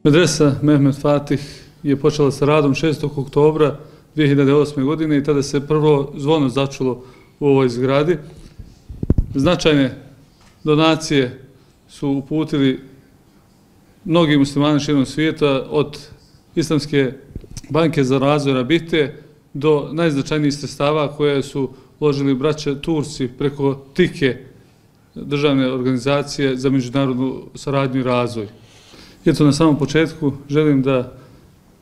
Medresa Mehmet Fatih je počela sa radom 6. oktobra 2008. godine i tada se prvo zvono začulo u ovoj zgradi. Značajne donacije su uputili mnogi muslimani širom svijeta, od Islamske banke za razvoj Rabite do najznačajnijih sredstava koje su uložili braća Turci preko TIKE, državne organizacije za međunarodnu saradnju i razvoj. Eto, na samom početku želim da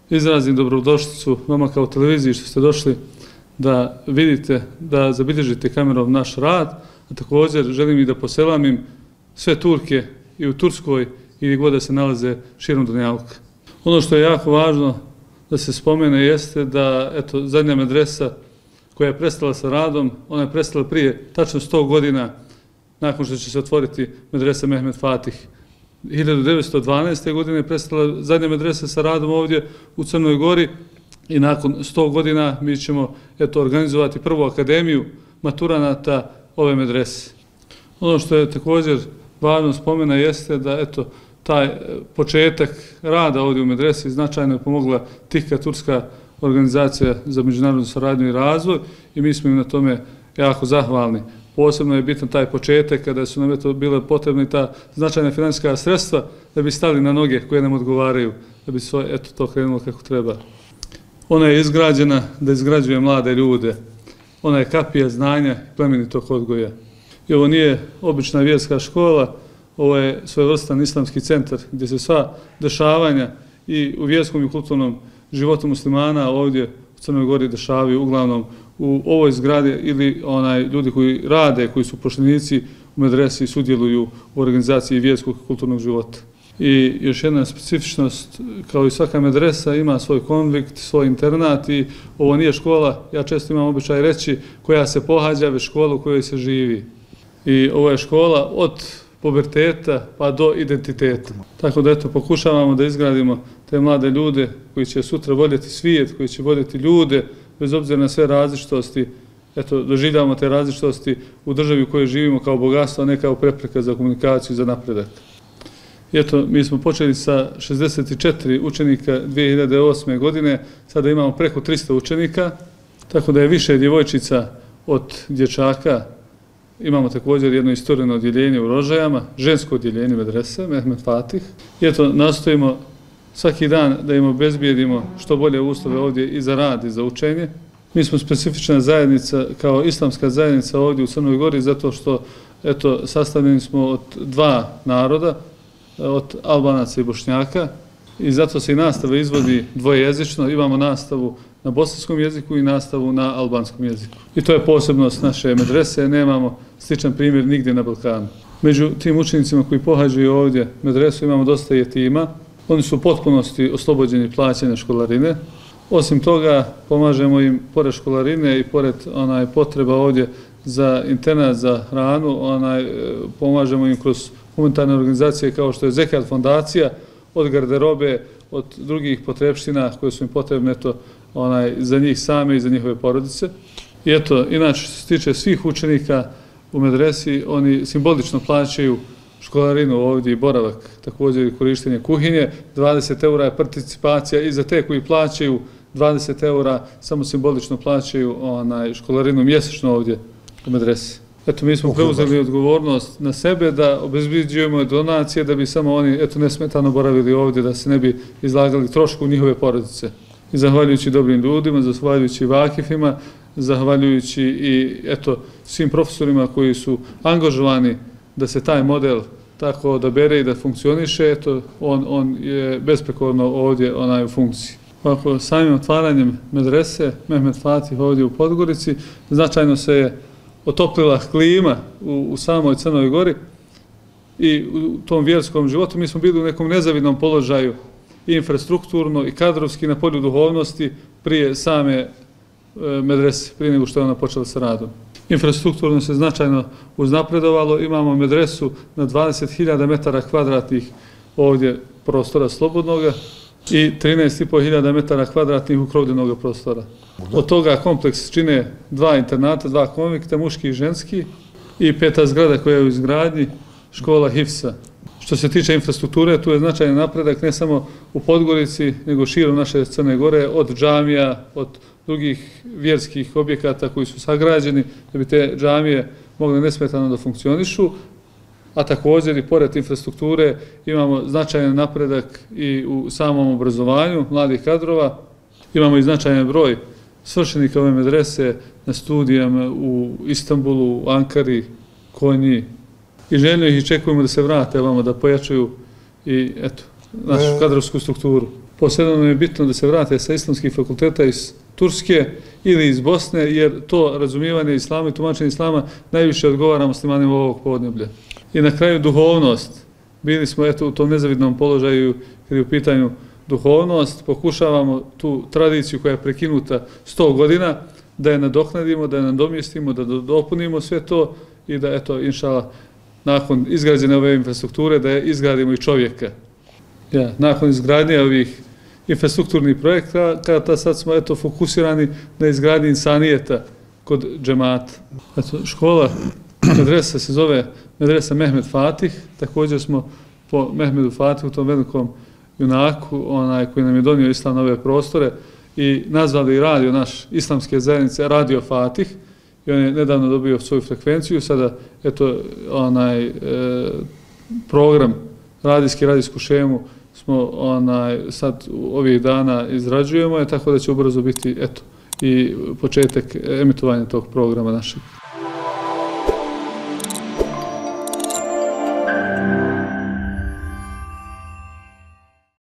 izrazim dobrodošlicu vama kao televiziji što ste došli da vidite, da zabilježite kamerom naš rad, a također želim i da poselamim sve Turke i u Turskoj i gdje god da se nalaze širom dunjaluka. Ono što je jako važno da se spomene jeste da zadnja medresa koja je prestala sa radom, ona je prestala prije tačno 100 godina nakon što će se otvoriti medresa Mehmet Fatih. 1912. godine je prestala zadnja medresa sa radom ovdje u Crnoj Gori i nakon 100 godina mi ćemo organizovati prvu akademiju maturanata ove medrese. Ono što je također važno spomena jeste da taj početak rada ovdje u medresi značajno je pomogla TIKA, Turska organizacija za međunarodnu saradnju i razvoj, i mi smo im na tome jako zahvalni. Posebno je bitan taj početak kada su nam bile potrebne ta značajna financijska sredstva da bi stali na noge koje nam odgovaraju, da bi to krenulo kako treba. Ona je izgrađena da izgrađuje mlade ljude. Ona je kapija znanja i plemenitog odgoja. I ovo nije obična vjerska škola, ovo je svojevrstan islamski centar gdje se sva dešavanja i u vjerskom i kulturnom životu muslimana ovdje u Crnoj Gori dešavaju uglavnom u ovoj zgradi, ili ljudi koji rade, koji su poštenici u medresi, sudjeluju u organizaciji vjerskog i kulturnog života. I još jedna specifičnost, kao i svaka medresa, ima svoj konvikt, svoj internat, i ovo nije škola, ja često imam običaj reći, koja se pohađa, već škola u kojoj se živi. I ovo je škola od puberteta pa do identiteta. Tako da pokušavamo da izgradimo te mlade ljude koji će sutra voljeti svijet, koji će voljeti ljude bez obzira na sve različitosti. Doživljavamo te različitosti u državi u kojoj živimo kao bogatstvo, a ne kao prepreka za komunikaciju i za napredak. Mi smo počeli sa 64 učenika 2008. godine, sada imamo preko 300 učenika, tako da je više djevojčica od dječaka. Imamo također jedno istorijno odjeljenje u Rožajama, žensko odjeljenje medrese Mehmet Fatih. Nastojimo svaki dan da im obezbijedimo što bolje uslove ovdje i za rad i za učenje. Mi smo specifična zajednica kao islamska zajednica ovdje u Crnoj Gori zato što sastavljeni smo od dva naroda, od Albanaca i Bošnjaka, i zato se i nastava izvodi dvojezično. Imamo nastavu na bosanskom jeziku i nastavu na albanskom jeziku. I to je posebnost naše medrese, nemamo sličan primjer nigdje na Balkanu. Među tim učenicima koji pohađaju ovdje medresu imamo dosta jetima. Oni su u potpunosti oslobođeni plaćanja školarine. Osim toga, pomažemo im pored školarine i pored potreba ovdje za internat, za hranu, pomažemo im kroz humanitarne organizacije kao što je Zekat fondacija, od garderobe, od drugih potrebština koje su im potrebne za njih same i za njihove porodice. I inače, što se tiče svih učenika u medresi, oni simbolično plaćaju školarinu ovdje i boravak, također i korištenje kuhinje. 20 eura je participacija i za te koji plaćaju 20 eura, samo simbolično plaćaju školarinu mjesečno ovdje u medresi. Mi smo preuzeli odgovornost na sebe da obezbeđujemo donacije da bi samo oni nesmetano boravili ovdje, da se ne bi izlagali trošku njihove porodice. I zahvaljujući dobrim ljudima, zahvaljujući vakifima, zahvaljujući i svim profesorima koji su angažovani da se taj model tako odabere i da funkcioniše, on je besprekorno ovdje u funkciji. Samim otvaranjem medrese Mehmet Fatih ovdje u Podgorici značajno se je otoplila klima u samoj Crnoj Gori i u tom vjerskom životu. Mi smo bili u nekom nezavidnom položaju i infrastrukturno i kadrovski na polju duhovnosti prije same medrese, prije nego što je ona počela sa radom. Infrastrukturno se značajno uznapredovalo, imamo medresu na 20.000 metara kvadratnih ovdje prostora slobodnoga i 13.500 metara kvadratnih ukrovljenog prostora. Od toga kompleks čine 2 internata, 2 konvikta, muški i ženski, i 5. zgrada koja je u izgradnji, škola Hifsa. Što se tiče infrastrukture, tu je značajan napredak ne samo u Podgorici, nego širom naše Crne Gore, od džamija, od drugih vjerskih objekata koji su sagrađeni, da bi te džamije mogle nesmetano da funkcionišu, a također i pored infrastrukture imamo značajan napredak i u samom obrazovanju mladih kadrova, imamo i značajan broj svršenika ove medrese na studijama u Istanbulu, u Ankari, Konji, i željno ih čekujemo da se vrate ovamo, da pojačaju i našu kadrovsku strukturu. Posebno nam je bitno da se vrate sa islamskih fakulteta iz Turske ili iz Bosne, jer to razumijevanje islama i tumačenje islama najviše odgovara muslimanima ovog podneblja. I na kraju duhovnost. Bili smo u tom nezavidnom položaju kad je u pitanju duhovnost, pokušavamo tu tradiciju koja je prekinuta 100 godina, da je nadoknadimo, da je nadomjestimo, da dopunimo sve to i da, inšala, nakon izgrađene ove infrastrukture, da je izgradimo i čovjeka. Nakon izgradnje ovih infrastrukturnih projekata, sad smo fokusirani na izgradnji insanijeta kod džemata. Škola medresa se zove Medresa Mehmed Fatih, također smo po Mehmedu Fatihu, tom velikom junaku, koji nam je donio islam na ove prostore, i nazvali radio naš islamske zajednice Radio Fatih, i on je nedavno dobio svoju frekvenciju. Sada, program, radijsku šemu smo sad ovih dana izrađujemo, tako da će ubrzo biti, i početak emitovanja tog programa našeg.